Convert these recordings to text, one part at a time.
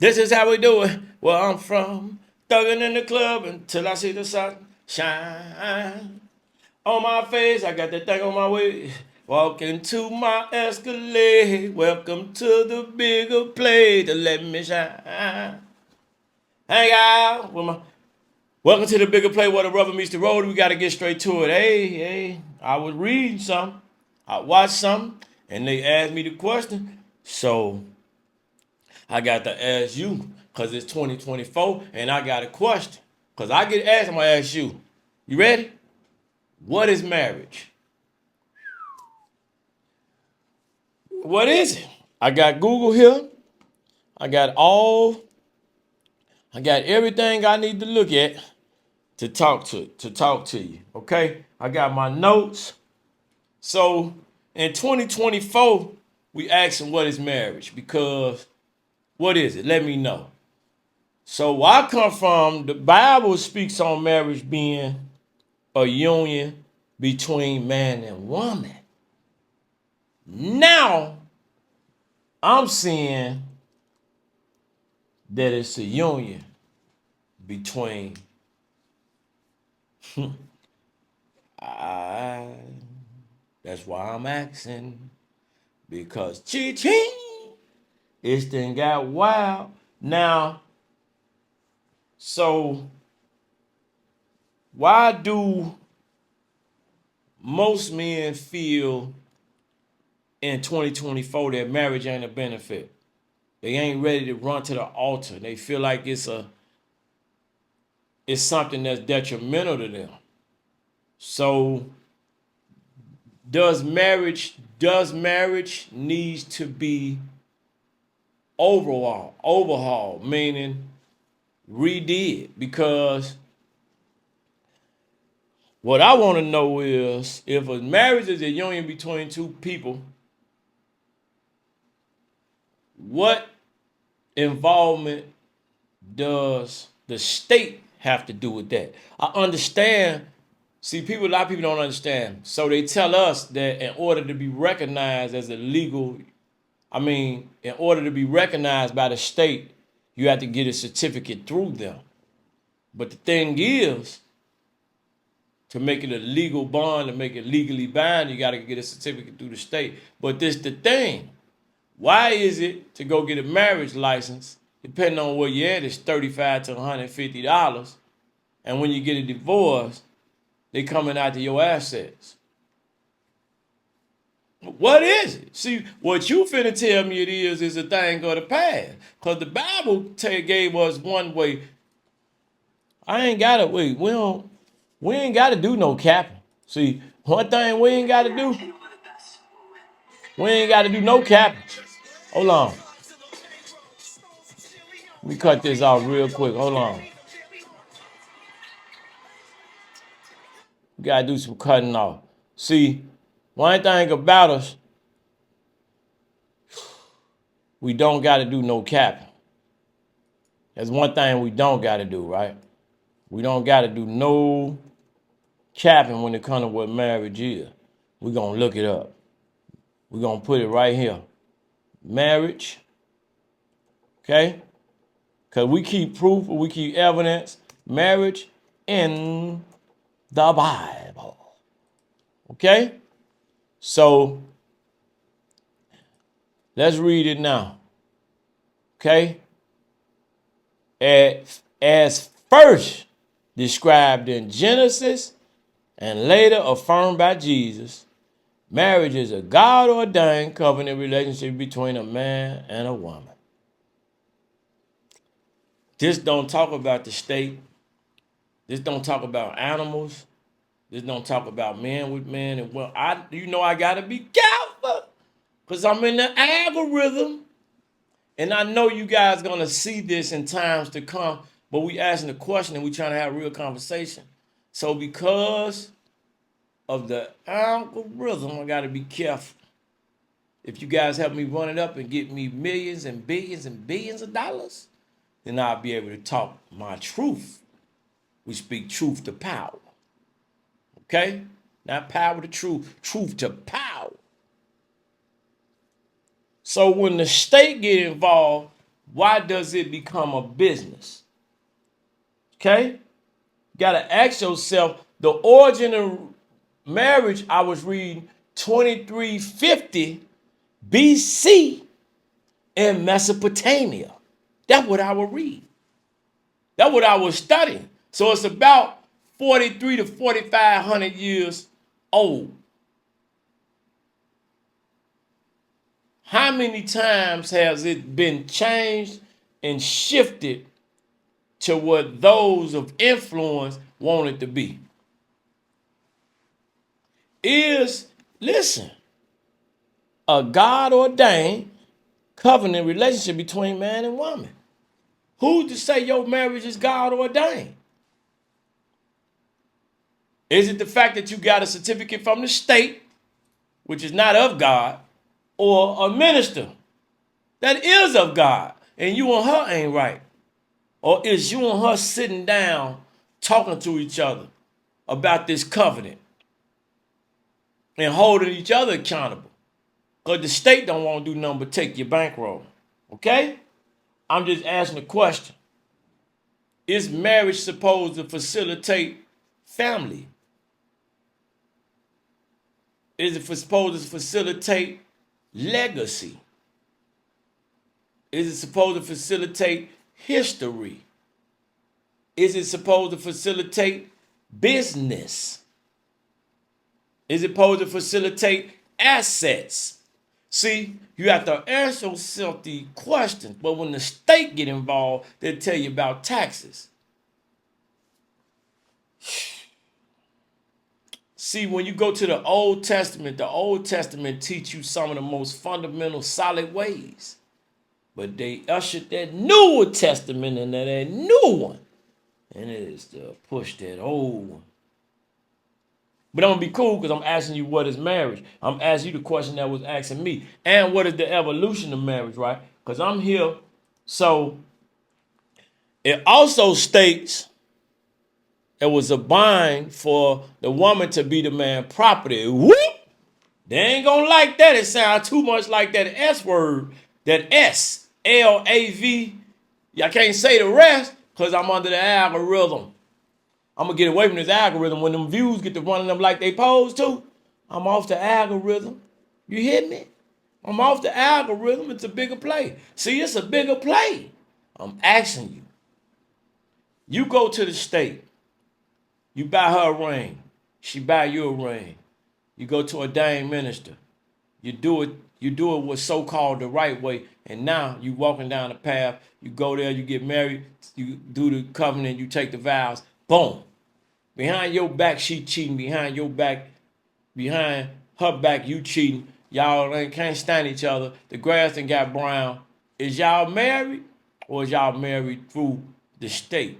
This is how we do it. Where I'm from, thugging in the club until I see the sun shine on my face. I got that thing on my way. Walking to my Escalade. Welcome to the bigger play to let me shine. Hang out with my. Welcome to the bigger play where the rubber meets the road. We got to get straight to it. Hey, I was reading something. I watched something, and they asked me the question. So I got to ask you, because it's 2024, and I got a question. Because I get asked, I'm going to ask you. You ready? What is marriage? What is it? I got Google here. I got everything I need to look at to talk to you. Okay? I got my notes. So in 2024, we asking what is marriage? Because what is it? Let me know. So where I come from, the Bible speaks on marriage being a union between man and woman. Now, I'm seeing that it's a union between I. That's why I'm asking, because ching, it's then got wild. Now, so why do most men feel in 2024 that marriage ain't a benefit? They ain't ready to run to the altar. They feel like it's something that's detrimental to them. So does marriage needs to be overhauled, meaning redid? Because what I want to know is, if a marriage is a union between two people, what involvement does the state have to do with that? I understand. See, a lot of people don't understand. So they tell us that in order to be recognized as a legal, in order to be recognized by the state, you have to get a certificate through them. But the thing is, to make it a legal bond, to make it legally binding, you got to get a certificate through the state. But this the thing. Why is it to go get a marriage license, depending on where you're at, it's $35 to $150. And when you get a divorce, they coming out to your assets. What is it? See, what you finna tell me it is a thing of the past. Because the Bible gave us one way. I ain't gotta wait. We ain't gotta do no capping. See, one thing we ain't gotta do. We ain't gotta do no capping. Hold on. Let me cut this off real quick. Hold on. We gotta do some cutting off. See, one thing about us, we don't gotta do no capping. That's one thing we don't gotta do, right? We don't gotta do no capping when it comes to what marriage is. We're gonna look it up. We're gonna put it right here. Marriage. Okay? Because we keep proof, we keep evidence. Marriage in the Bible. Okay? So let's read it now. Okay? As first described in Genesis and later affirmed by Jesus, marriage is a God-ordained covenant relationship between a man and a woman. This don't talk about the state. This don't talk about animals. This don't talk about men with men. And well, I gotta be careful, because I'm in the algorithm. And I know you guys gonna see this in times to come, but we asking the question and we trying to have a real conversation. So because of the algorithm, I gotta be careful. If you guys help me run it up and get me millions and billions and billions of dollars, then I'll be able to talk my truth. We speak truth to power. Okay? Not power to truth, truth to power. So when the state get involved, why does it become a business? Okay? You got to ask yourself the origin of marriage. I was reading 2350 BC in Mesopotamia. That's what I would read. That's what I was studying. So it's about 43 to 4,500 years old. How many times has it been changed and shifted to what those of influence want it to be? Is, listen, a God ordained covenant relationship between man and woman. Who's to say your marriage is God ordained? Is it the fact that you got a certificate from the state, which is not of God, or a minister that is of God and you and her ain't right? Or is you and her sitting down talking to each other about this covenant and holding each other accountable? Because the state don't want to do nothing but take your bankroll. Okay? I'm just asking a question. Is marriage supposed to facilitate family? Is it supposed to facilitate legacy? Is it supposed to facilitate history? Is it supposed to facilitate business? Is it supposed to facilitate assets? See, you have to ask yourself the questions, but when the state get involved, they'll tell you about taxes. See, when you go to the Old Testament teach you some of the most fundamental, solid ways. But they ushered that New Testament into that new one. And it is to push that old one. But I'm going to be cool because I'm asking you what is marriage. I'm asking you the question that was asking me. And what is the evolution of marriage, right? Because I'm here. So it also states it was a bind for the woman to be the man property. Whoop! They ain't going to like that. It sounds too much like that S word. That S, L-A-V. Y'all can't say the rest because I'm under the algorithm. I'm going to get away from this algorithm. When them views get to running them like they pose to, I'm off the algorithm. You hear me? I'm off the algorithm. It's a bigger play. See, it's a bigger play. I'm asking you. You go to the state. You buy her a ring. She buy you a ring. You go to a ordained minister. You do it what's so-called the right way. And now you walking down the path. You go there, you get married, you do the covenant, you take the vows. Boom. Behind your back, she cheating. Behind your back, behind her back, you cheating. Y'all can't stand each other. The grass done got brown. Is y'all married? Or is y'all married through the state?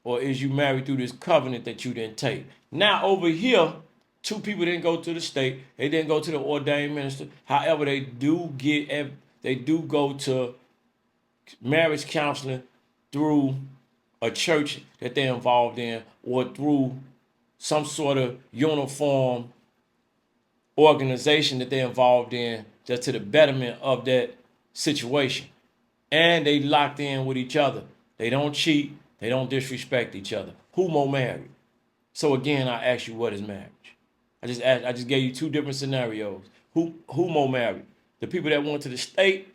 Or is you married through this covenant that you didn't take? Now over here, two people didn't go to the state. They didn't go to the ordained minister. However, they do go to marriage counseling through a church that they're involved in or through some sort of uniform organization that they're involved in just to the betterment of that situation. And they locked in with each other. They don't cheat. They don't disrespect each other. Who more married? So again, I ask you, what is marriage? I just gave you two different scenarios. Who more married? The people that went to the state,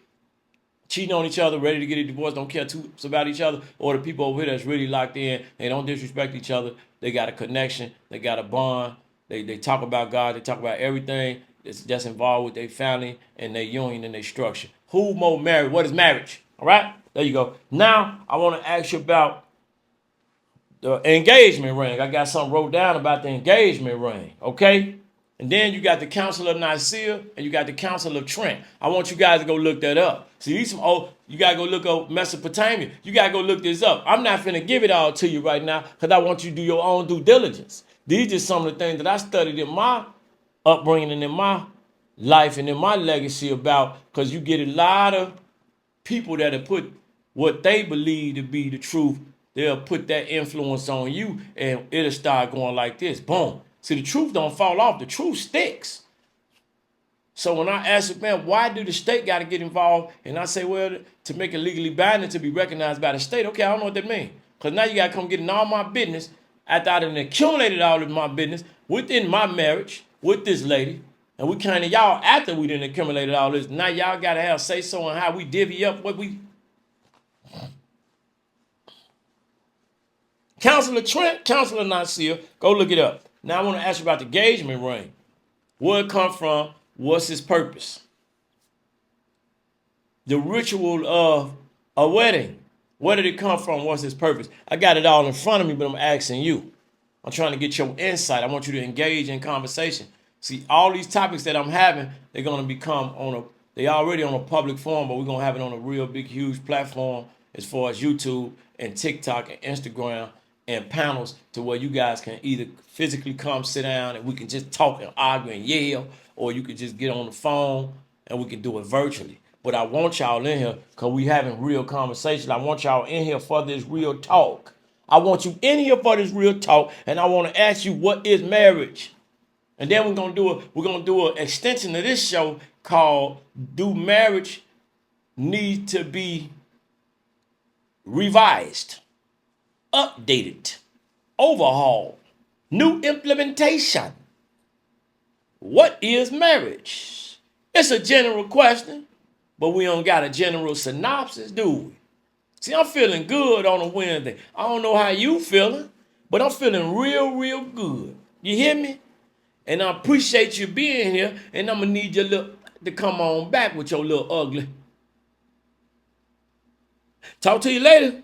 cheating on each other, ready to get a divorce, don't care too much about each other, or the people over here that's really locked in, they don't disrespect each other, they got a connection, they got a bond, they talk about God, they talk about everything that's involved with their family and their union and their structure. Who more married? What is marriage? All right? There you go. Now, I want to ask you about the engagement ring. I got something wrote down about the engagement ring, okay? And then you got the Council of Nicaea and you got the Council of Trent. I want you guys to go look that up. See, these some old, you got to go look up Mesopotamia. You got to go look this up. I'm not finna give it all to you right now because I want you to do your own due diligence. These are some of the things that I studied in my upbringing and in my life and in my legacy about, because you get a lot of people that have put what they believe to be the truth. They'll put that influence on you and it'll start going like this. Boom. See, the truth don't fall off. The truth sticks. So when I ask, man, why do the state got to get involved? And I say, well, to make it legally binding to be recognized by the state. Okay, I don't know what that means. Because now you got to come get in all my business after I done accumulated all of my business within my marriage with this lady. And we kind of y'all after we done accumulated all this. Now y'all got to have say so on how we divvy up what we. Counselor Trent, Counselor Nasir, go look it up. Now I want to ask you about the engagement ring. Where it come from? What's its purpose? The ritual of a wedding. Where did it come from? What's its purpose? I got it all in front of me, but I'm asking you. I'm trying to get your insight. I want you to engage in conversation. See, all these topics that I'm having, they're going to become they already on a public forum, but we're going to have it on a real big, huge platform as far as YouTube and TikTok and Instagram and panels to where you guys can either physically come sit down and we can just talk and argue and yell, or you can just get on the phone and we can do it virtually. But I want y'all in here because we having real conversation. I want y'all in here for this real talk. I want you in here for this real talk, and I want to ask you, what is marriage? And then we're gonna do an extension of this show called "Do Marriage Need to Be Revised, Updated, Overhauled, New Implementation"? What is marriage? It's a general question, but we don't got a general synopsis, do we? See, I'm feeling good on a Wednesday. I don't know how you feeling, but I'm feeling real, real good. You hear me? And I appreciate you being here, and I'm going to need you to come on back with your little ugly. Talk to you later.